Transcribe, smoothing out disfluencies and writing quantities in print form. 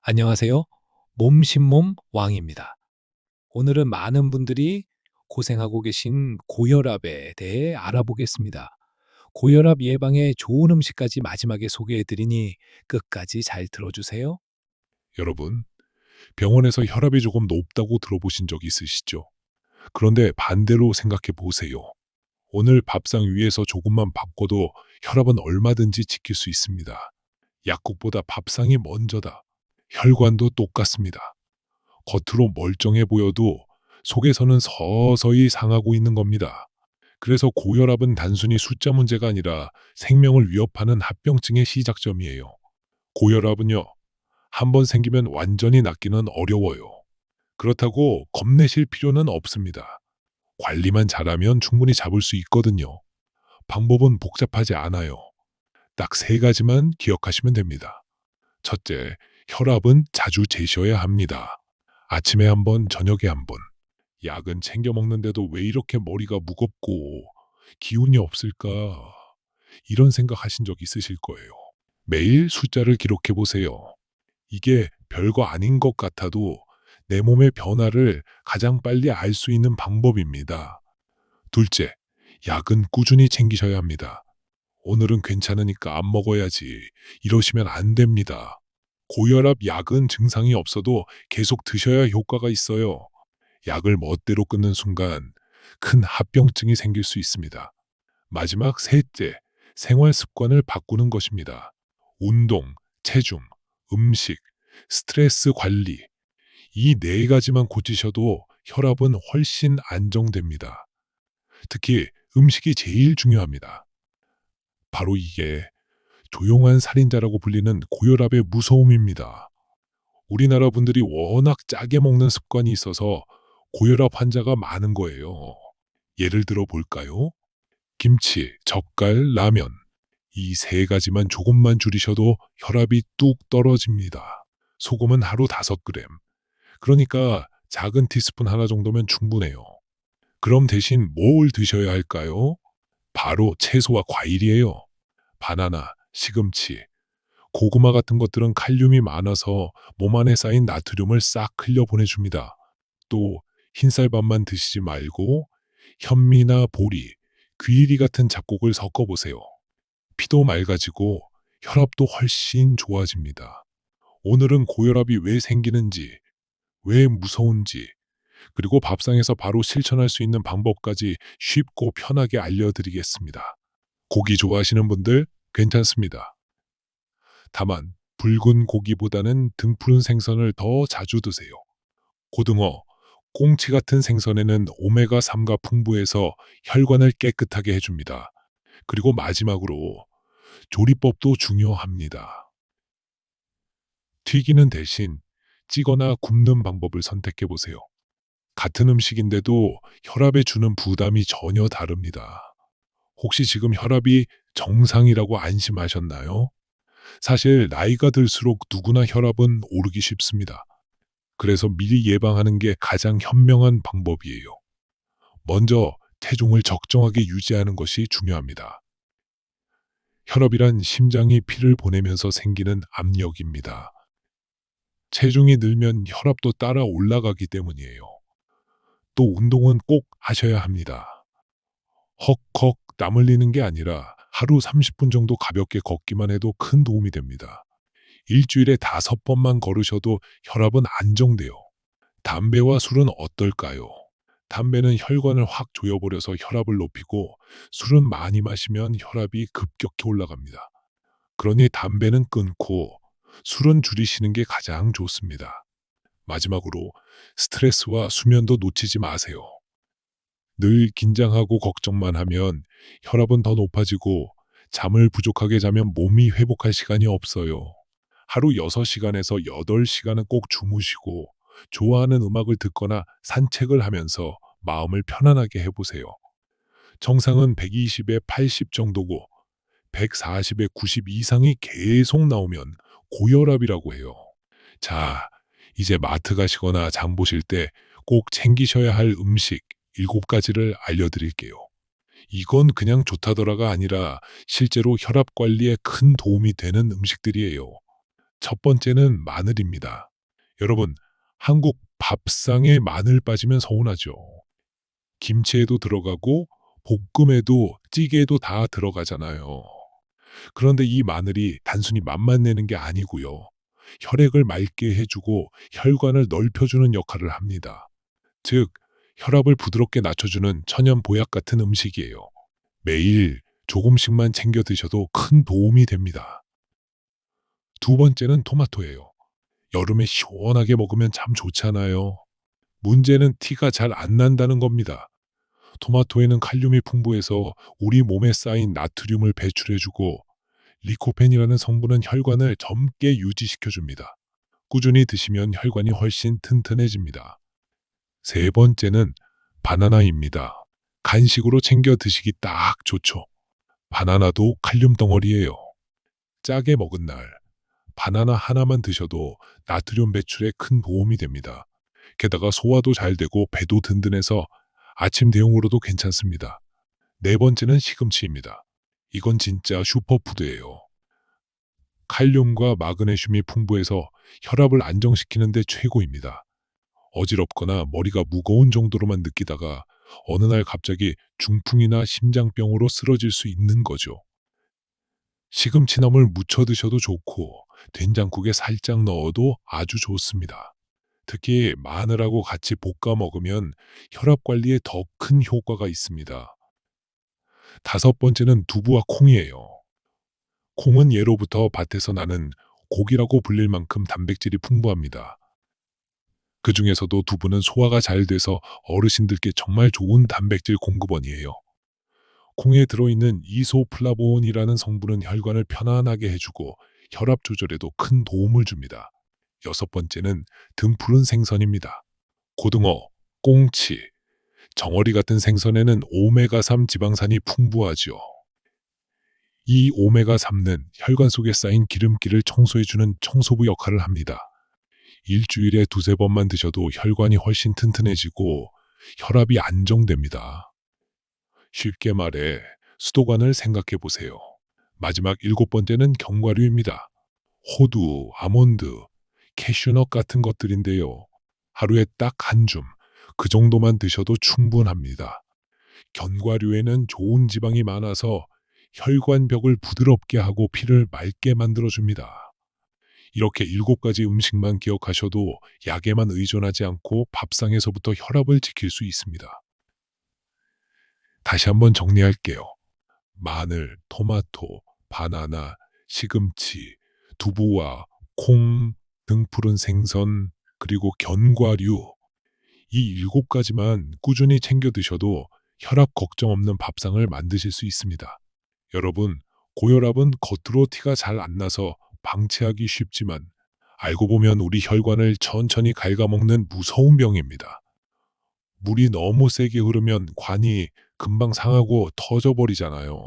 안녕하세요. 몸신몸 왕입니다. 오늘은 많은 분들이 고생하고 계신 고혈압에 대해 알아보겠습니다. 고혈압 예방에 좋은 음식까지 마지막에 소개해 드리니 끝까지 잘 들어주세요. 여러분, 병원에서 혈압이 조금 높다고 들어보신 적 있으시죠? 그런데 반대로 생각해 보세요. 오늘 밥상 위에서 조금만 바꿔도 혈압은 얼마든지 지킬 수 있습니다. 약국보다 밥상이 먼저다. 혈관도 똑같습니다. 겉으로 멀쩡해 보여도 속에서는 서서히 상하고 있는 겁니다. 그래서 고혈압은 단순히 숫자 문제가 아니라 생명을 위협하는 합병증의 시작점이에요. 고혈압은요, 한번 생기면 완전히 낫기는 어려워요. 그렇다고 겁내실 필요는 없습니다. 관리만 잘하면 충분히 잡을 수 있거든요. 방법은 복잡하지 않아요. 딱 세 가지만 기억하시면 됩니다. 첫째, 혈압은 자주 재셔야 합니다. 아침에 한 번, 저녁에 한 번. 약은 챙겨 먹는데도 왜 이렇게 머리가 무겁고 기운이 없을까? 이런 생각하신 적 있으실 거예요. 매일 숫자를 기록해 보세요. 이게 별거 아닌 것 같아도 내 몸의 변화를 가장 빨리 알 수 있는 방법입니다. 둘째, 약은 꾸준히 챙기셔야 합니다. 오늘은 괜찮으니까 안 먹어야지. 이러시면 안 됩니다. 고혈압 약은 증상이 없어도 계속 드셔야 효과가 있어요. 약을 멋대로 끊는 순간 큰 합병증이 생길 수 있습니다. 마지막 셋째, 생활 습관을 바꾸는 것입니다. 운동, 체중, 음식, 스트레스 관리. 이 네 가지만 고치셔도 혈압은 훨씬 안정됩니다. 특히 음식이 제일 중요합니다. 바로 이게 조용한 살인자라고 불리는 고혈압의 무서움입니다. 우리나라 분들이 워낙 짜게 먹는 습관이 있어서 고혈압 환자가 많은 거예요. 예를 들어 볼까요? 김치, 젓갈, 라면. 이 세 가지만 조금만 줄이셔도 혈압이 뚝 떨어집니다. 소금은 하루 5g. 그러니까 작은 티스푼 하나 정도면 충분해요. 그럼 대신 뭘 드셔야 할까요? 바로 채소와 과일이에요. 바나나, 시금치, 고구마 같은 것들은 칼륨이 많아서 몸 안에 쌓인 나트륨을 싹 흘려보내줍니다. 또 흰쌀밥만 드시지 말고 현미나 보리, 귀리 같은 잡곡을 섞어보세요. 피도 맑아지고 혈압도 훨씬 좋아집니다. 오늘은 고혈압이 왜 생기는지, 왜 무서운지, 그리고 밥상에서 바로 실천할 수 있는 방법까지 쉽고 편하게 알려드리겠습니다. 고기 좋아하시는 분들 괜찮습니다. 다만 붉은 고기보다는 등푸른 생선을 더 자주 드세요. 고등어, 꽁치 같은 생선에는 오메가3가 풍부해서 혈관을 깨끗하게 해줍니다. 그리고 마지막으로 조리법도 중요합니다. 튀기는 대신 찌거나 굽는 방법을 선택해 보세요. 같은 음식인데도 혈압에 주는 부담이 전혀 다릅니다. 혹시 지금 혈압이 정상이라고 안심하셨나요? 사실 나이가 들수록 누구나 혈압은 오르기 쉽습니다. 그래서 미리 예방하는 게 가장 현명한 방법이에요. 먼저 체중을 적정하게 유지하는 것이 중요합니다. 혈압이란 심장이 피를 보내면서 생기는 압력입니다. 체중이 늘면 혈압도 따라 올라가기 때문이에요. 또 운동은 꼭 하셔야 합니다. 헉헉 땀 흘리는 게 아니라 하루 30분 정도 가볍게 걷기만 해도 큰 도움이 됩니다. 일주일에 5번만 걸으셔도 혈압은 안정돼요. 담배와 술은 어떨까요? 담배는 혈관을 확 조여버려서 혈압을 높이고 술은 많이 마시면 혈압이 급격히 올라갑니다. 그러니 담배는 끊고 술은 줄이시는 게 가장 좋습니다. 마지막으로 스트레스와 수면도 놓치지 마세요. 늘 긴장하고 걱정만 하면 혈압은 더 높아지고 잠을 부족하게 자면 몸이 회복할 시간이 없어요. 하루 6시간에서 8시간은 꼭 주무시고 좋아하는 음악을 듣거나 산책을 하면서 마음을 편안하게 해보세요. 정상은 120에 80 정도고 140에 90 이상이 계속 나오면 고혈압이라고 해요. 자, 이제 마트 가시거나 장 보실 때 꼭 챙기셔야 할 음식 7가지를 알려드릴게요. 이건 그냥 좋다더라가 아니라 실제로 혈압 관리에 큰 도움이 되는 음식들이에요. 첫 번째는 마늘입니다. 여러분, 한국 밥상에 마늘 빠지면 서운하죠. 김치에도 들어가고 볶음에도 찌개에도 다 들어가잖아요. 그런데 이 마늘이 단순히 맛만 내는 게 아니고요. 혈액을 맑게 해주고 혈관을 넓혀주는 역할을 합니다. 즉, 혈압을 부드럽게 낮춰주는 천연 보약 같은 음식이에요. 매일 조금씩만 챙겨 드셔도 큰 도움이 됩니다. 두 번째는 토마토예요. 여름에 시원하게 먹으면 참 좋잖아요. 문제는 티가 잘 안 난다는 겁니다. 토마토에는 칼륨이 풍부해서 우리 몸에 쌓인 나트륨을 배출해주고 리코펜이라는 성분은 혈관을 젊게 유지시켜줍니다. 꾸준히 드시면 혈관이 훨씬 튼튼해집니다. 세 번째는 바나나입니다. 간식으로 챙겨 드시기 딱 좋죠. 바나나도 칼륨 덩어리예요. 짜게 먹은 날 바나나 하나만 드셔도 나트륨 배출에 큰 도움이 됩니다. 게다가 소화도 잘 되고 배도 든든해서 아침 대용으로도 괜찮습니다. 네 번째는 시금치입니다. 이건 진짜 슈퍼푸드예요. 칼륨과 마그네슘이 풍부해서 혈압을 안정시키는 데 최고입니다. 어지럽거나 머리가 무거운 정도로만 느끼다가 어느 날 갑자기 중풍이나 심장병으로 쓰러질 수 있는 거죠. 시금치나물 무쳐 드셔도 좋고 된장국에 살짝 넣어도 아주 좋습니다. 특히 마늘하고 같이 볶아 먹으면 혈압 관리에 더 큰 효과가 있습니다. 다섯 번째는 두부와 콩이에요. 콩은 예로부터 밭에서 나는 고기라고 불릴 만큼 단백질이 풍부합니다. 그 중에서도 두부는 소화가 잘 돼서 어르신들께 정말 좋은 단백질 공급원이에요. 콩에 들어있는 이소플라보온이라는 성분은 혈관을 편안하게 해주고 혈압 조절에도 큰 도움을 줍니다. 여섯 번째는 등푸른 생선입니다. 고등어, 꽁치, 정어리 같은 생선에는 오메가3 지방산이 풍부하죠. 이 오메가3는 혈관 속에 쌓인 기름기를 청소해주는 청소부 역할을 합니다. 일주일에 두세 번만 드셔도 혈관이 훨씬 튼튼해지고 혈압이 안정됩니다. 쉽게 말해 수도관을 생각해 보세요. 마지막 일곱 번째는 견과류입니다. 호두, 아몬드, 캐슈넛 같은 것들인데요. 하루에 딱 한 줌, 그 정도만 드셔도 충분합니다. 견과류에는 좋은 지방이 많아서 혈관벽을 부드럽게 하고 피를 맑게 만들어줍니다. 이렇게 7가지 음식만 기억하셔도 약에만 의존하지 않고 밥상에서부터 혈압을 지킬 수 있습니다. 다시 한번 정리할게요. 마늘, 토마토, 바나나, 시금치, 두부와 콩, 등푸른 생선, 그리고 견과류. 이 7가지만 꾸준히 챙겨 드셔도 혈압 걱정 없는 밥상을 만드실 수 있습니다. 여러분, 고혈압은 겉으로 티가 잘 안 나서 방치하기 쉽지만 알고 보면 우리 혈관을 천천히 갉아먹는 무서운 병입니다. 물이 너무 세게 흐르면 관이 금방 상하고 터져버리잖아요.